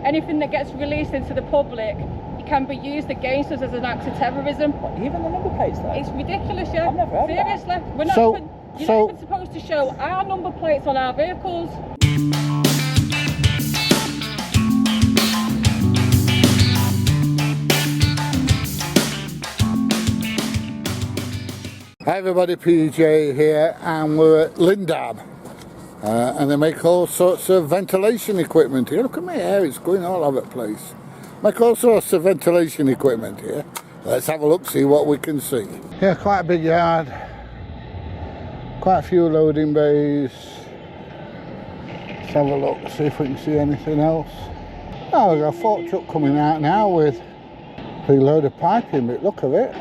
Anything that gets released into the public, it can be used against us as an act of terrorism. What, even the number plates though? It's ridiculous, yeah. I've never heard Seriously. of that. We're not even, you're not even supposed to show our number plates on our vehicles. Hi everybody, PJ here, and we're at Lindab, and they make all sorts of ventilation equipment here. Look at my hair, it's going all over the place. Make all sorts of ventilation equipment here. Let's have a look, see what we can see. Yeah, quite a big yard, quite a few loading bays. Let's have a look, see if we can see anything else. Oh, we've got a fork truck coming out now with a big load of piping, but look at it.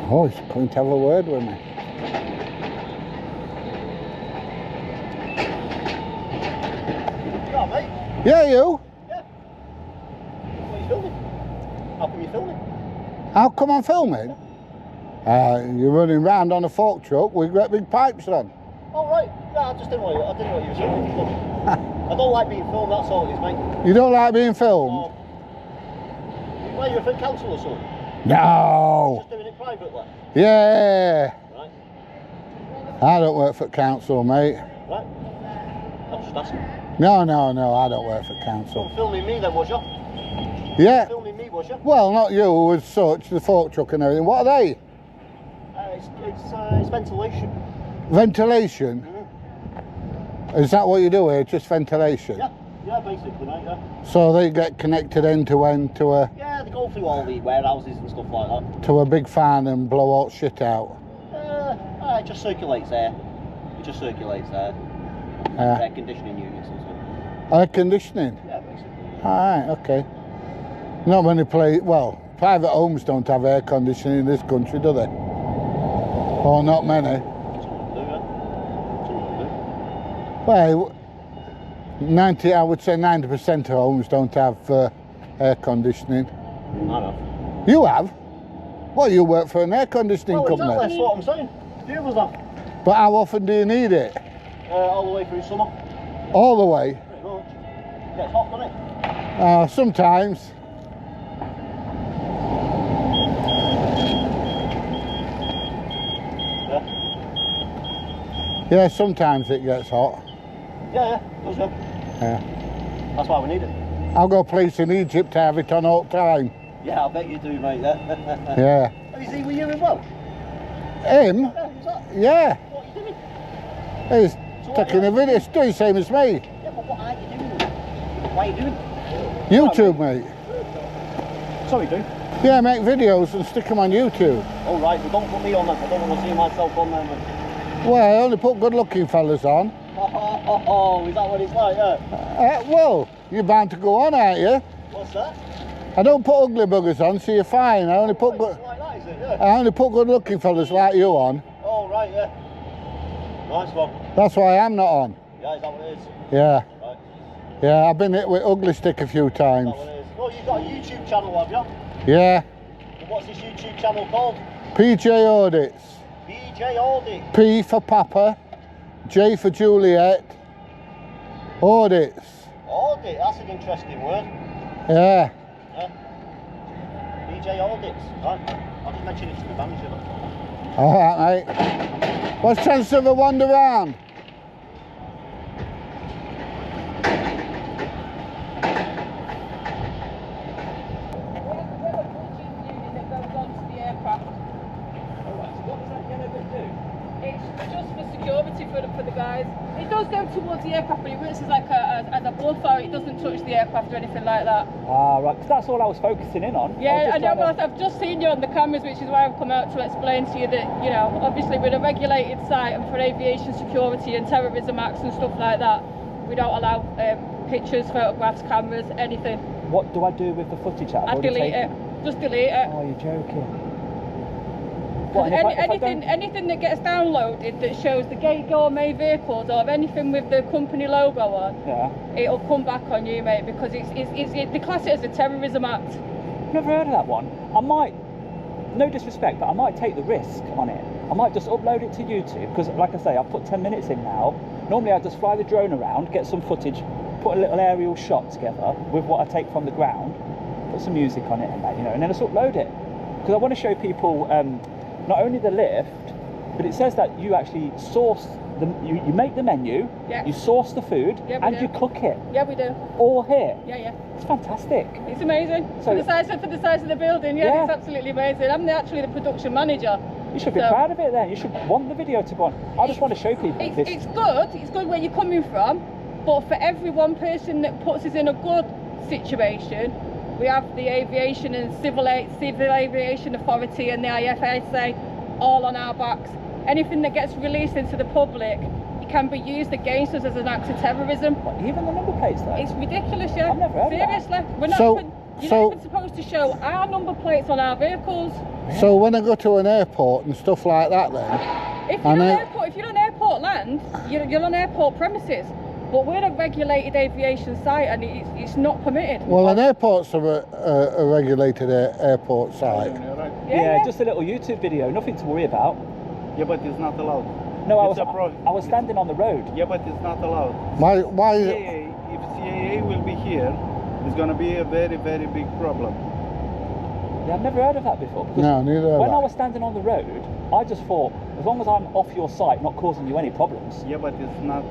Oh, he's coming to have a word with me. Yeah, mate. Yeah, you? Yeah. What are you filming? How come you're filming? How come I'm filming? You're running round on a fork truck with great big pipes on. Oh, right. Yeah, I didn't know what you were filming. I don't like being filmed, that's all it is, mate. You don't like being filmed? Why, you're from council or something? No. Just doing it privately? Yeah. Right. I don't work for council, mate. Right. I'm just asking. No, I don't work for council. You filming me then, was you? Yeah. Filming me, was you? Well, not you as such, the fork truck and everything. What are they? It's ventilation. Ventilation? Mm-hmm. Is that what you do here, just ventilation? Yeah, basically, mate, yeah. So they get connected end to end to a... Yeah, they go through all the warehouses and stuff like that. To a big fan and blow all shit out? It just circulates there. It just circulates there. Air conditioning units and stuff. Air conditioning? Yeah, basically. Alright, okay. Not many well, private homes don't have air conditioning in this country, do they? Or not many. Some of them do, yeah. Some of them do. Well, I would say 90% of homes don't have air conditioning. I know. You have? Well, you work for an air conditioning company. Exactly, that's what I'm saying. The others have. But how often do you need it? All the way through summer. All the way? Pretty much. Gets hot, doesn't it? Sometimes. Yeah, sometimes it gets hot. Yeah, does it? Yeah. That's why we need it. I'll go place in Egypt to have it on all time. Yeah, I bet you do, mate. Yeah. Yeah. Is he with you as well? Him? Yeah, who's that? Yeah. What are you doing? He's taking a video. He's doing the same as me. Yeah, but what are you doing? What are you doing? YouTube, mate. Sorry, dude. Yeah, make videos and stick them on YouTube. All right, but don't put me on them. I don't want to see myself on them. Well, I only put good-looking fellas on. Oh, is that what it's like? Yeah. Well, you're bound to go on, aren't you? What's that? I don't put ugly buggers on, so you're fine. I only put good. Like that, is it? Yeah. I only put good-looking fellas like you on. Oh, right, yeah. Nice one. That's why I'm not on. Yeah, is that what it is? Yeah. Right. Yeah, I've been hit with ugly stick a few times. Is that what it is? Oh, you've got a YouTube channel, have you? Yeah. And what's this YouTube channel called? PJ Audits. DJ Audits. P for Papa, J for Juliet, Audits. Audit, that's an interesting word. Yeah. Yeah. DJ Audits. Right. I'll just mention it to the manager. All right, mate. What's the chance of a wander round? For the guys. It does go towards the aircraft, but it works as like as a buffer. It doesn't touch the aircraft or anything like that. Ah, right, because that's all I was focusing in on. Yeah, I know, well, I've just seen you on the cameras, which is why I've come out to explain to you that, you know, obviously we're a regulated site, and for aviation security and terrorism acts and stuff like that, we don't allow pictures, photographs, cameras, anything. What do I do with the footage? I delete it. Just delete it. Oh, you're joking. What, and if I don't- anything that gets downloaded that shows the Gourmet vehicles or anything with the company logo on, Yeah. it'll come back on you, mate, because they class it as a terrorism act. Never heard of that one. I might, no disrespect, but I might take the risk on it. I might just upload it to YouTube because, like I say, I've put 10 minutes in now. Normally I just fly the drone around, get some footage, put a little aerial shot together with what I take from the ground, put some music on it and that, you know, and then just upload it. Because I want to show people not only the lift, but it says that you actually source, you make the menu, Yeah. you source the food, Yeah, we and do. you cook it. Yeah, we do. All here. Yeah. It's fantastic. It's amazing. So- for the size of the building, yeah, Yeah. it's absolutely amazing. I'm actually the production manager. You should be So- proud of it then. You should want the video to go on. I just want to show people this. It's good where you're coming from, but for every one person that puts us in a good situation, we have the Aviation and Civil Aviation Authority and the IFSA all on our backs. Anything that gets released into the public, it can be used against us as an act of terrorism. What, even the number plates though? It's ridiculous, yeah. I've never heard of that. Seriously, we're not So- even, you're so- not even supposed to show our number plates on our vehicles. So when I go to an airport and stuff like that then, If you're, And on I- airport, if you're on airport land, you're on airport premises. But we're a regulated aviation site and it's not permitted. well, an airport's a regulated airport site. Yeah, just a little YouTube video, nothing to worry about. Yeah, but it's not allowed. No, I It's a pro- was standing on the road. Yeah, but it's not allowed. Why is it? CAA, if CAA will be here, it's going to be a very, very big problem. Yeah, I've never heard of that before. Because No, neither have when I. I was standing on the road, I just thought, as long as I'm off your site, not causing you any problems. Yeah, but it's not.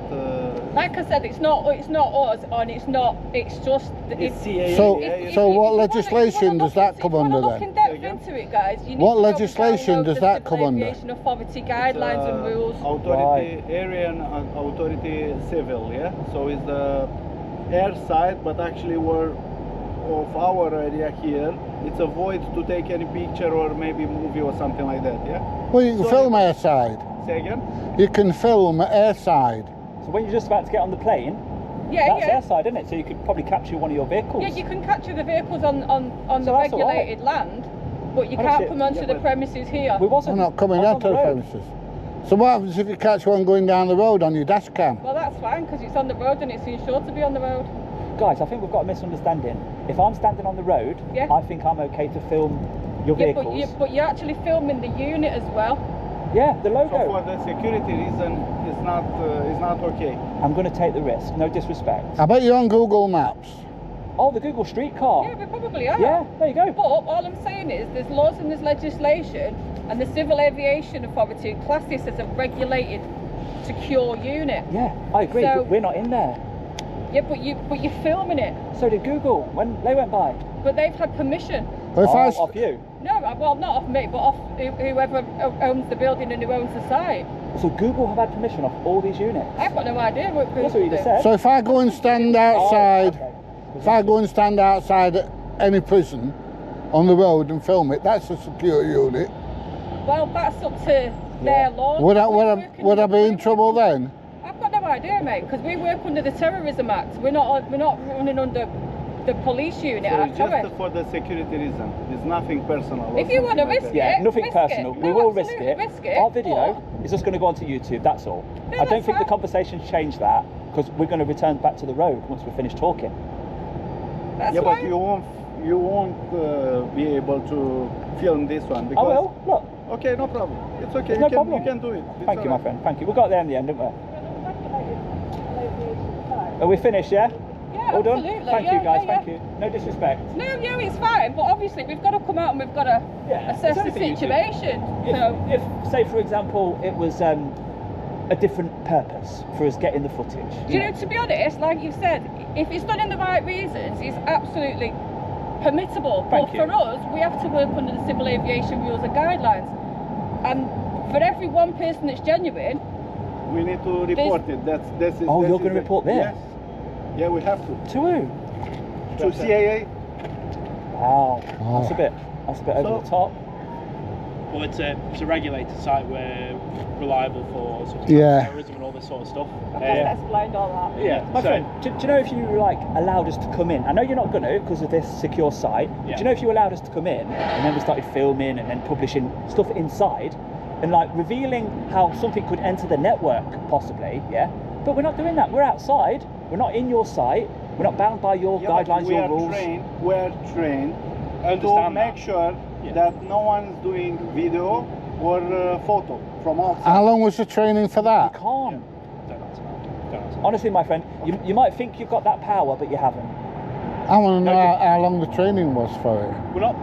Like I said, it's not us and it's just It's CAA. So- yeah, it's- so what if you wanna legislation does that come under Look then? in depth Again? into it, guys. You need What to go and legislation download does the that Civil come under? Aviation Authority guidelines and rules. Authority, area and authority civil, yeah? So it's the air side, but actually we're of our area here, it's a void to take any picture or maybe movie or something like that, yeah? Well, you can So- film airside. Say again? You can film airside. So when you're just about to get on the plane, Yeah, that's airside, isn't it? So you could probably capture one of your vehicles. Yeah, you can capture the vehicles on So the that's all right. regulated land, but you I don't can't see it. come onto Yeah, the but- premises here. We wasn't. I'm not coming I was out on to the road. premises. So what happens if you catch one going down the road on your dash cam? Well, that's fine because it's on the road and it's insured to be on the road. Guys, I think we've got a misunderstanding. If I'm standing on the road, Yeah. I think I'm okay to film your Yeah, vehicles. but you're actually filming the unit as well. Yeah, the So logo. for the security reason, it's not okay. I'm going to take the risk, no disrespect. I bet you're on Google Maps. Oh, the Google Streetcar. Yeah, we probably are. Yeah, there you go. But all I'm saying is there's laws and there's legislation and the Civil Aviation Authority class this as a regulated secure unit. Yeah, I agree, So- but we're not in there. Yeah, but you're filming it. So did Google when they went by. But they've had permission. Well, if I s- Off you. No, well, not off me, but off whoever owns the building and who owns the site. So Google have had permission off all these units. I've got no idea what That's what you just said. So if I go and stand outside, Oh, okay. if I go and stand outside any prison on the road and film it, that's a secure unit. Well, that's up to their laws. Would I, We're would I, working would I under- be in trouble then? I've got no idea, mate, because we work under the Terrorism Act. We're not running under the police unit So act, it's are we? just for the security reason. It's nothing personal. or If you want to something like risk that. Yeah, it, nothing risk personal. it. We No, will risk absolutely it. risk it. Our video but- is just going to go onto YouTube, that's all. No, I don't that's think the fine. conversation's changed that because we're going to return back to the road once we're finished talking. That's Yeah, but fine. you won't be able to film this one I because. will. Look, Okay, no problem. It's okay. no you problem. You can do it. It's thank you, my alright. friend. Thank you. We got there in the end, didn't we? Are we finished, yeah? Yeah, All done? absolutely. Thank yeah, you, guys. yeah, Thank you. No disrespect. No, it's fine, but obviously we've got to come out and we've got to Yeah, assess it's the only for YouTube. situation. So, If, say, for example, it was a different purpose for us getting the footage. you know, to be honest, like you said, if it's done in the right reasons, it's absolutely permissible. Thank but you. for us, we have to work under the Civil Aviation rules and guidelines. And for every one person that's genuine, We need to report it. This is. Oh, this you're is gonna it. report this? Yes. Yeah, we have to. To who? To CAA. Wow, Oh. that's a bit over So- the top. Well, it's a regulated site. We're reliable for sort of terrorism and all this sort of stuff. I've just explained all that. Yeah, My friend, do you know if you like allowed us to come in? I know you're not going to because of this secure site. Yeah. Do you know if you allowed us to come in and then we started filming and then publishing stuff inside and like revealing how something could enter the network possibly? Yeah, but we're not doing that. We're outside. We're not in your site. We're not bound by your guidelines, your rules. We're trained to Understand make that. sure that no one's doing video or photo from outside. How long was the training for that? You can't. Don't answer. Honestly, my friend, you might think you've got that power, but you haven't. I want to know how long the training was for it. We're not.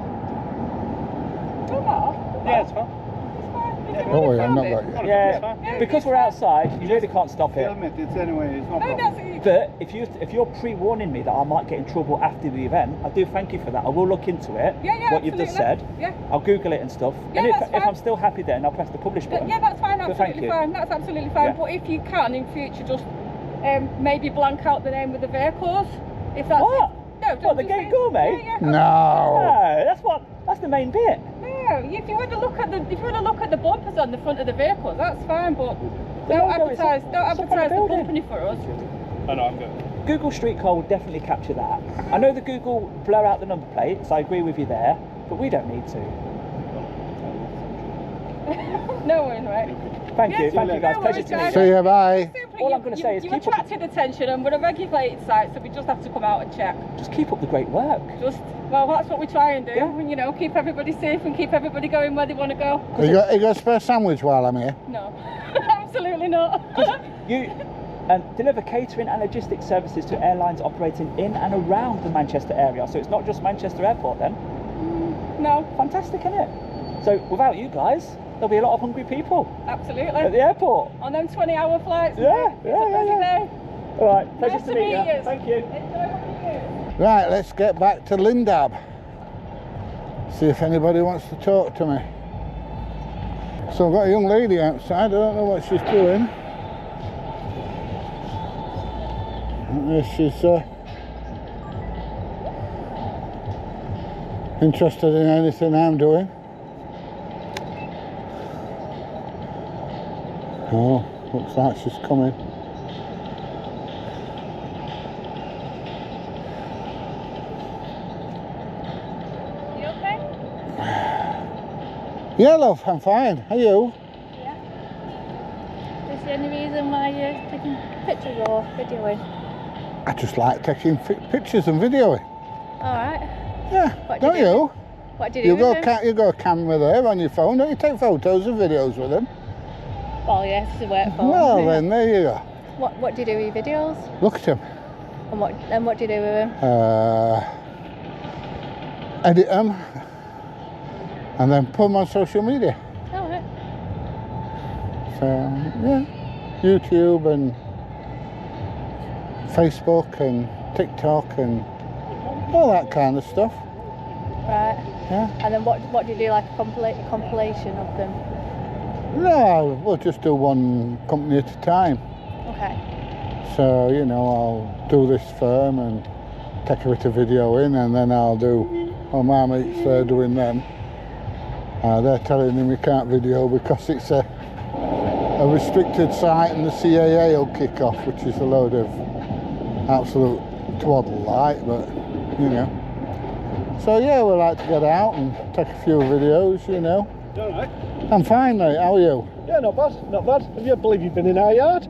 Don't matter. Yeah, it's fine. Don't worry, I'm not got you. Yeah, because we're outside, you really can't stop it. Film it. It's anyway. It's no No, problem. that's it. But if you're pre-warning me that I might get in trouble after the event, I do thank you for that. I will look into it. Yeah, what you've just said. absolutely. Yeah. I'll Google it and stuff. Yeah, and that's if fine. I'm still happy, then I'll press the publish button. Yeah, that's fine, So thank absolutely you. fine. That's absolutely fine. Yeah. But if you can in future, just maybe blank out the name of the vehicles. If that's What? No, What, don't the just Gate say- Gourmet? Yeah, yeah. No. No, that's the main bit. No, if you want to look at the bumpers on the front of the vehicles, that's fine. But The don't logo is advertise up on the the building. company for us. I know, I'm good. Google Streetcar will definitely capture that. I know the Google blur out the number plates. I agree with you there, but we don't need to. No worries, right? Thank you, Yeah, thank you guys. no Pleasure worries, to meet guys. you. See you, bye. Simply, All I'm gonna say is you keep up- attracted attention, and we're a regulated site, so we just have to come out and check. Just keep up the great work. Well, that's what we try and do. Yeah. You know, keep everybody safe and keep everybody going where they want to go. You got a spare sandwich while I'm here? No, absolutely not. You deliver catering and logistics services to airlines operating in and around the Manchester area. So it's not just Manchester Airport then. No, Fantastic, isn't it? So without you guys, there'll be a lot of hungry people at the absolutely. airport. On them 20-hour flights. Yeah, it's yeah, a yeah, busy yeah. day. All right, pleasure Nice to meet you. Thank you. Enjoy what you do. Right, let's get back to Lindab. See if anybody wants to talk to me. So I've got a young lady outside, I don't know what she's doing. I don't know if she's interested in anything I'm doing. Oh, looks like she's coming. You okay? Yeah, love, I'm fine. Are you? Is there any reason why you're taking pictures or videoing? I just like taking pictures and videoing. Alright. Yeah, What do don't you do? you? What do you do with them? You got a camera there on your phone, don't you take photos and videos with them? Well, yes, it's a work phone. Well then, there you go. What do you do with your videos? Look at them. And what do you do with them? Edit them and then put them on social media. Alright. So, yeah, YouTube and Facebook and TikTok and all that kind of stuff. Right. Yeah. And then what do you do, like a compilation of them? No, we'll just do one company at a time. Okay. So, you know, I'll do this firm and take a bit of video in, and then I'll do, oh, my mates, they're doing them. They're telling me we can't video because it's a restricted site and the CAA will kick off, which is a load of absolute twaddle, like, but, you know. So, yeah, we like to get out and take a few videos, you know. You all right? I'm fine, mate. How are you? Yeah, not bad, not bad. I believe you've been in our yard?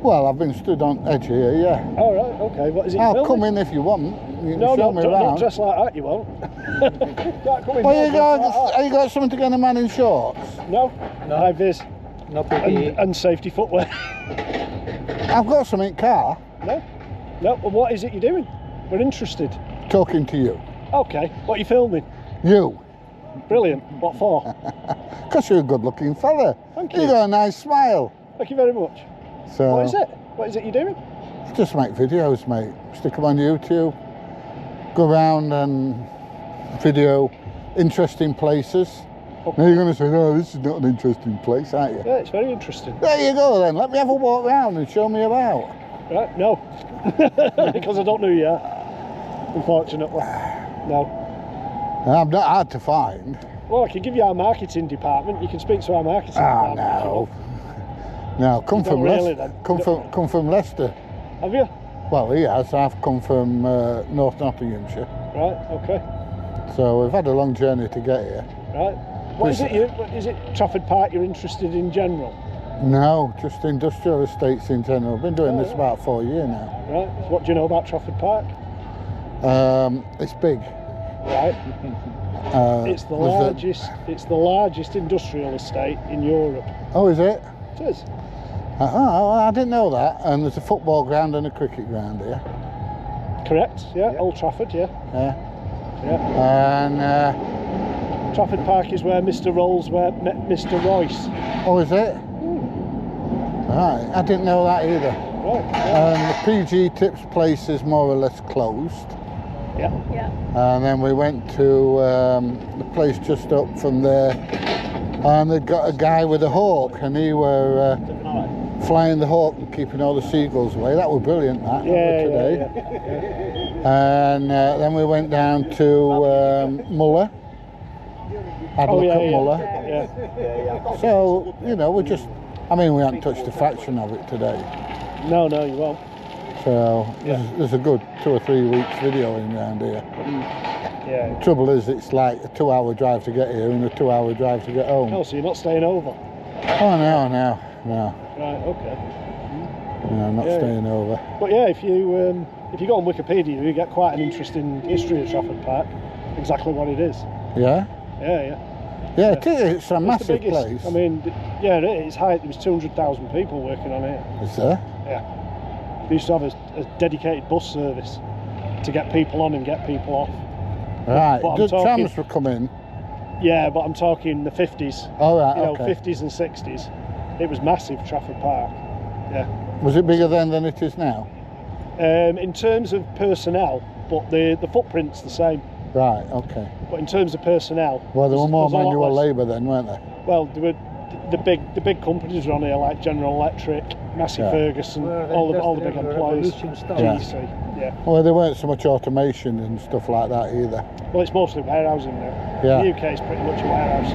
Well, I've been stood on edge here, yeah. All right, okay. What is it? I'll filming? come in if you want. You can No, show no, me don't around. dress like that, you won't. Can't come in Well, here you dressed like got, have you got something to get a man in shorts? that. No, high vis. No And safety footwear. I've got some in car, No? No, well, what is it you're doing? We're interested. talking to you. Okay, what are you filming? You. Brilliant. What for? Because you're a good looking fella. Thank You you. got a nice smile. Thank you very much. So, What is it? What is it you're doing? just make videos, mate. Stick them on YouTube. Go around and video interesting places. Now you're going to say, no, this is not an interesting place, aren't you? Yeah, it's very interesting. There you go then. Let me have a walk around and show me about. Right? No. Because I don't know you yet. Unfortunately. No. I'm not hard to find. Well, I can give you our marketing department. You can speak to our marketing department. No. No, come from really, Leicester. then. Come from Leicester. Have you? Well, he has. I've come from North Nottinghamshire. Right, okay. So we've had a long journey to get here. Right. What is it Trafford Park you're interested in general? No, just industrial estates in general. I've been doing this about 4 years now. Right. So what do you know about Trafford Park? It's big. Right. It's the largest industrial estate in Europe. Oh, is it? It is. Oh, I didn't know that. And there's a football ground and a cricket ground here. Correct. Yeah. Old Trafford. Yeah. Yeah. Yeah. And Trafford Park is where Mr. Rolls met Mr. Royce. oh, is it? Right. I didn't know that either. Right. Yeah. And the PG Tips place is more or less closed. Yeah. Yeah. And then we went to the place just up from there, and they'd got a guy with a hawk, and he were flying the hawk and keeping all the seagulls away. That was brilliant, that today. Yeah. And then we went down to Muller. Had a look at Muller. Yeah. So, you know, we haven't touched a fraction of it today. No, you won't. So there's a good 2 or 3 weeks video in around here. Yeah. The trouble is, it's like a 2-hour drive to get here and a 2-hour drive to get home. Oh, so you're not staying over? Oh, no. Right, okay. No, I'm not staying over. But yeah, if you go on Wikipedia, you get quite an interesting history of Trafford Park. Exactly what it is. Yeah? Yeah. It is. It's a massive the biggest place. I mean, yeah, it's high. There was 200,000 people working on it. Is there? Yeah. They used to have a dedicated bus service to get people on and get people off. Right. But The trams were coming. Yeah, but I'm talking the 50s. Oh, right, you know, okay. 50s and 60s. It was massive, Trafford Park. Yeah. Was it bigger then than it is now? In terms of personnel, but the footprint's the same. Right, okay. But in terms of personnel, Well, there were more there's a lot manual less. labour then, weren't there? Well, there were the big companies were on here, like General Electric, Massey Ferguson, all the big employers. GC, yeah. Well, there weren't so much automation and stuff like that either. Well, it's mostly warehousing now. Yeah. The UK is pretty much a warehouse.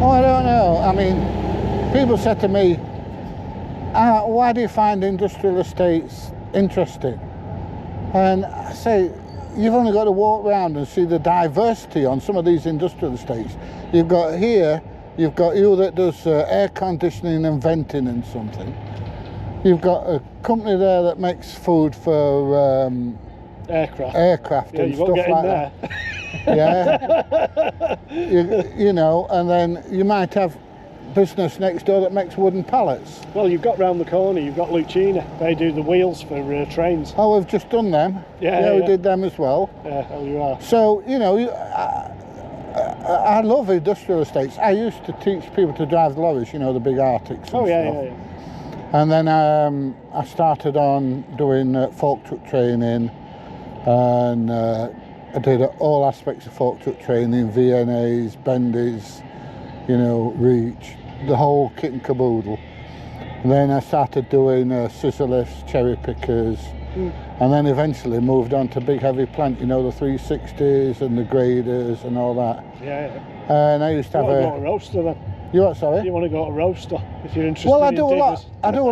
Oh, I don't know. I mean, people said to me, why do you find industrial estates interesting? And I say, you've only got to walk around and see the diversity on some of these industrial estates. You've got you that does air conditioning and venting and something. You've got a company there that makes food for aircraft and stuff like that. Yeah. you know, and then you might have business next door that makes wooden pallets. Well, you've got round the corner, you've got Lucina. They do the wheels for trains. Oh, we've just done them. Yeah, we did them as well. Yeah, oh, you are. So, you know, I love industrial estates. I used to teach people to drive lorries, you know, the big Arctics and stuff. Yeah. And then I started on doing fork truck training, and I did all aspects of fork truck training, VNAs, bendies, you know, reach, the whole kit and caboodle. And then I started doing scissor lifts, cherry pickers, and then eventually moved on to big heavy plant, you know, the 360s and the graders and all that. Yeah. And I used to have a roaster then. You what, sorry? You want to go to roaster if you're interested. Well, I in do diggers. I do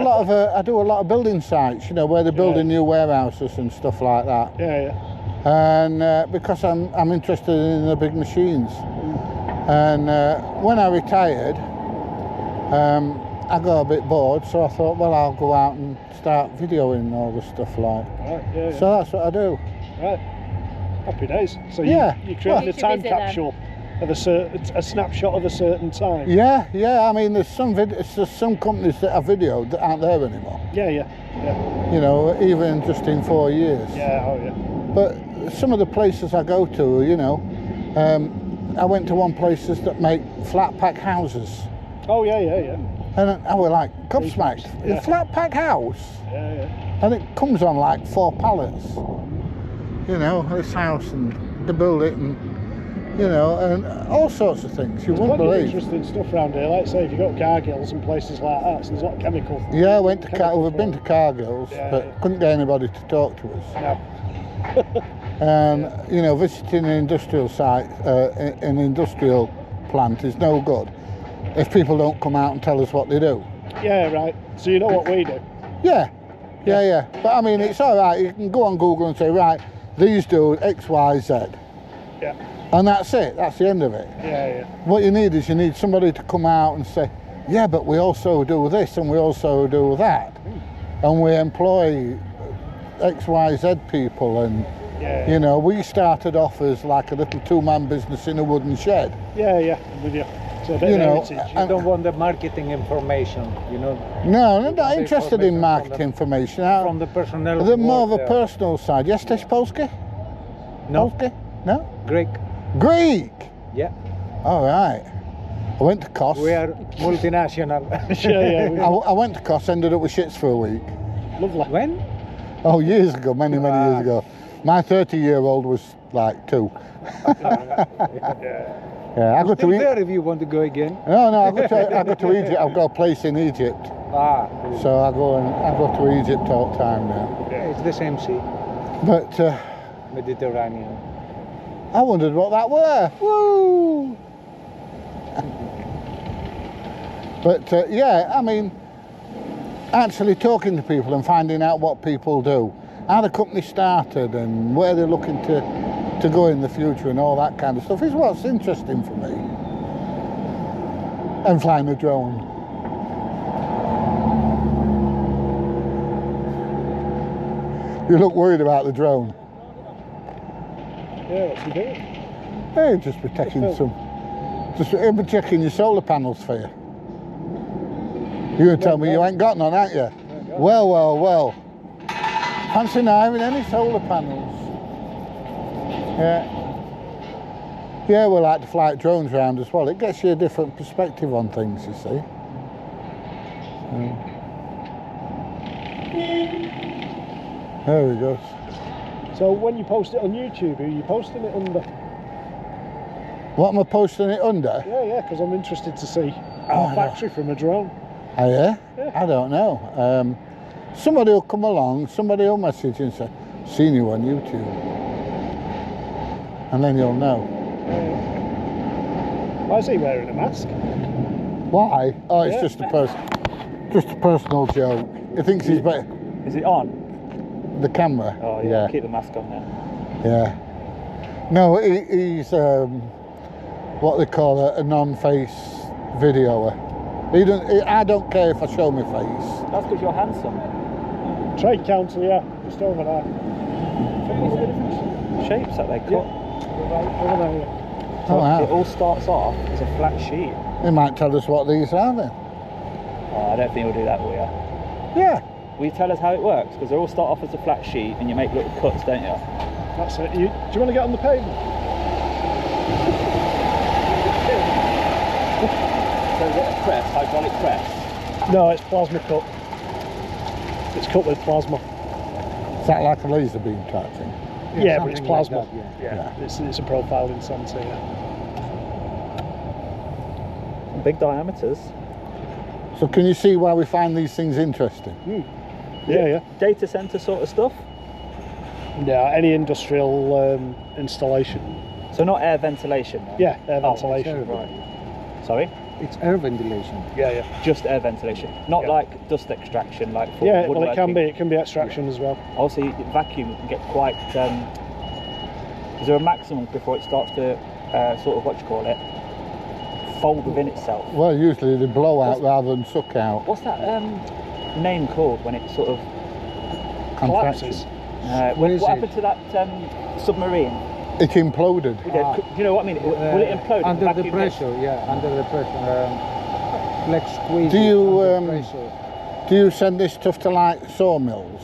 a lot of building sites, you know, where they're building new warehouses and stuff like that. Yeah. And because I'm interested in the big machines. And when I retired, I got a bit bored, so I thought, well, I'll go out and start videoing all the stuff like. Right, yeah. So that's what I do. Right. Happy days. So yeah. you created a time capsule of a snapshot of a certain time. Yeah. I mean, there's some companies that are videoed that aren't there anymore. Yeah. You know, even just in 4 years. Yeah. But some of the places I go to, you know, I went to one places that make flat pack houses. Oh yeah. And I was like gobsmacked. Yeah. A flat pack house. Yeah. And it comes on like 4 pallets. You know, this house, and they build it, and you know, and all sorts of things. You wouldn't believe. Interesting stuff around here. Like say, if you go to Cargill's and places like that, so there's a lot of chemicals. Yeah, we've been to Cargill's, but couldn't get anybody to talk to us. No. And you know, visiting an industrial site, an industrial plant is no good if people don't come out and tell us what they do. Yeah, right. So you know what we do? Yeah. But I mean, it's all right. You can go on Google and say, right, these do X, Y, Z. Yeah. And that's it. That's the end of it. Yeah. What you need is somebody to come out and say, yeah, but we also do this and we also do that. And we employ X, Y, Z people. And, you know, we started off as like a little two-man business in a wooden shed. Yeah, I'm with you. So You know, You don't want the marketing information, you know. No, I'm not interested in market information. From the personnel. The more of a personal side. Jesteś polski? No. Polski? No? Greek. Greek? Yeah. All right. I went to Kos. We are multinational. I went to Kos, ended up with shits for a week. Lovely. When? Oh, years ago, many years ago. My 30-year-old was like 2. Yeah, I go to there if you want to go again. No, I go to Egypt. I've got a place in Egypt. So I go to Egypt all the time now. Yeah, it's the same sea. But Mediterranean. I wondered what that were. Woo! But yeah, I mean, actually talking to people and finding out what people do, how the company started and where they're looking to go in the future and all that kind of stuff is what's interesting for me. And flying a drone. You look worried about the drone. Yeah, what's he doing? Hey, just be checking he'll be checking your solar panels for you. You're gonna tell me you ain't got none, ain't you? Well. Fancy not having any solar panels. Yeah, we like to fly drones around as well. It gets you a different perspective on things, you see. There we go. So when you post it on YouTube, are you posting it under? What am I posting it under? Yeah, because I'm interested to see our factory from a drone. Oh yeah? I don't know. Somebody will come along, somebody will message you and say, seen you on YouTube. And then you'll know. Why is he wearing a mask? Why? Oh, it's just a personal joke. He thinks he's better. Is it on? The camera? Oh yeah, keep the mask on there. Yeah. No, he's what they call a non-face videoer. I don't care if I show my face. That's because you're handsome. Trade council, yeah, just over there. Can you see the different shapes that they cut? Yeah. Over there, yeah. So wow. It all starts off as a flat sheet. They might tell us what these are then. Oh, I don't think we'll do that, will you? Yeah. Will you tell us how it works? Because they all start off as a flat sheet and you make little cuts, don't you? That's it. Do you want to get on the pavement? So is it a press, hydraulic press? No, it's plasma cut. It's cut with plasma. Is that like a laser beam type thing? Yeah, but it's something plasma. like that, Yeah. It's a profiling sensor, yeah. Big diameters. So can you see why we find these things interesting? Yeah. Data centre sort of stuff? Yeah, any industrial installation. So not air ventilation? No? Yeah, air ventilation. Right. Sorry? It's air ventilation. Yeah. Just air ventilation, not like dust extraction, like for Yeah, well, woodworking. it can be extraction as well. Also, vacuum can get quite. Is there a maximum before it starts to sort of fold within itself? Well, usually they blow out rather than suck out. What's that name called when it sort of Collapses. what happened to that submarine? It imploded. Do you know what I mean? Will it implode? Under the Vacuum pressure, under the pressure. Like squeeze. Do you under pressure. do you send this stuff to like sawmills?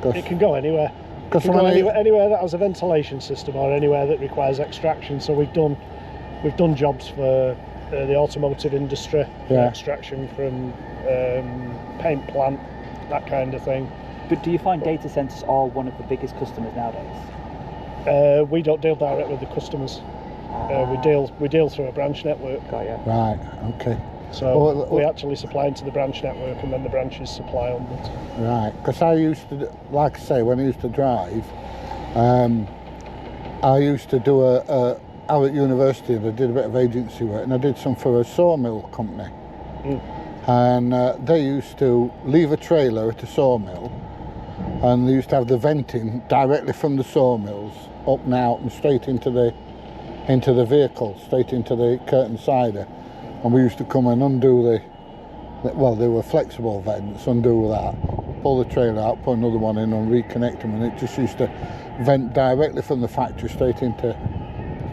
It can go anywhere. It can go anywhere that has a ventilation system or anywhere that requires extraction. So we've done jobs for the automotive industry, extraction from paint plant, that kind of thing. But do you find data centres are one of the biggest customers nowadays? We don't deal direct with the customers. We deal through a branch network. Got you. Right. Okay. So we actually supply into the branch network, and then the branches supply onwards. Right. Because I used to, like I say, when I used to drive, I used to do a out at university and I did a bit of agency work, and I did some for a sawmill company. And they used to leave a trailer at a sawmill, and they used to have the venting directly from the sawmills up and out and straight into the vehicle, straight into the curtain sider. And we used to come and undo well, they were flexible vents, undo that, pull the trailer out, put another one in and reconnect them, and it just used to vent directly from the factory straight into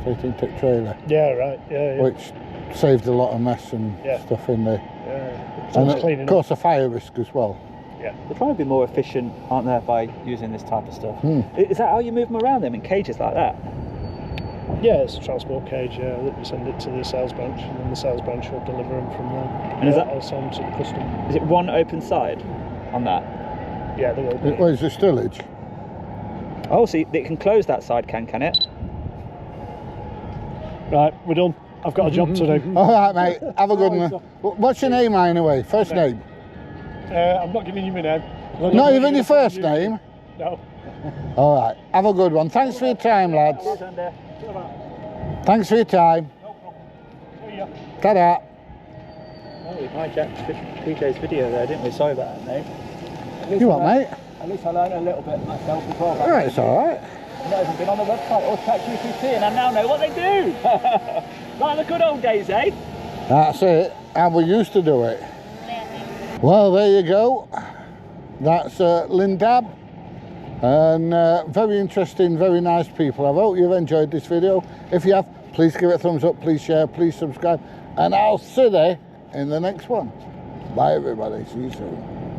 the trailer. Yeah, right. Yeah. Which saved a lot of mess and stuff in there. Yeah. And of course a fire risk as well. Yeah. They're trying to be more efficient, aren't they, by using this type of stuff? Is that how you move them around them in cages like that? Yeah, it's a transport cage, that we send it to the sales branch, and then the sales branch will deliver them from there. And is that also to the customer? Is it one open side on that? Yeah, there will be. Well, is it stillage? Oh, so it can close that side, can it? Right, we're done. I've got a job to do. All right, mate. Have a good one. What's your name, anyway? First name? I'm not giving you my name. Not even your first name? No. All right. Have a good one. Thanks for your time, lads. Thanks for your time. No problem. Ta-da. Oh, we hijacked PJ's video there, didn't we? Sorry about that, mate. You what, mate? At least I learned a little bit myself as well. All right, it's all right. I've not even been on the website or ChatGPT, and I now know what they do. Like the good old days, eh? That's it. How we used to do it. Well, there you go. That's Lindab. And very interesting, very nice people. I hope you've enjoyed this video. If you have, please give it a thumbs up, please share, please subscribe. And I'll see you in the next one. Bye, everybody. See you soon.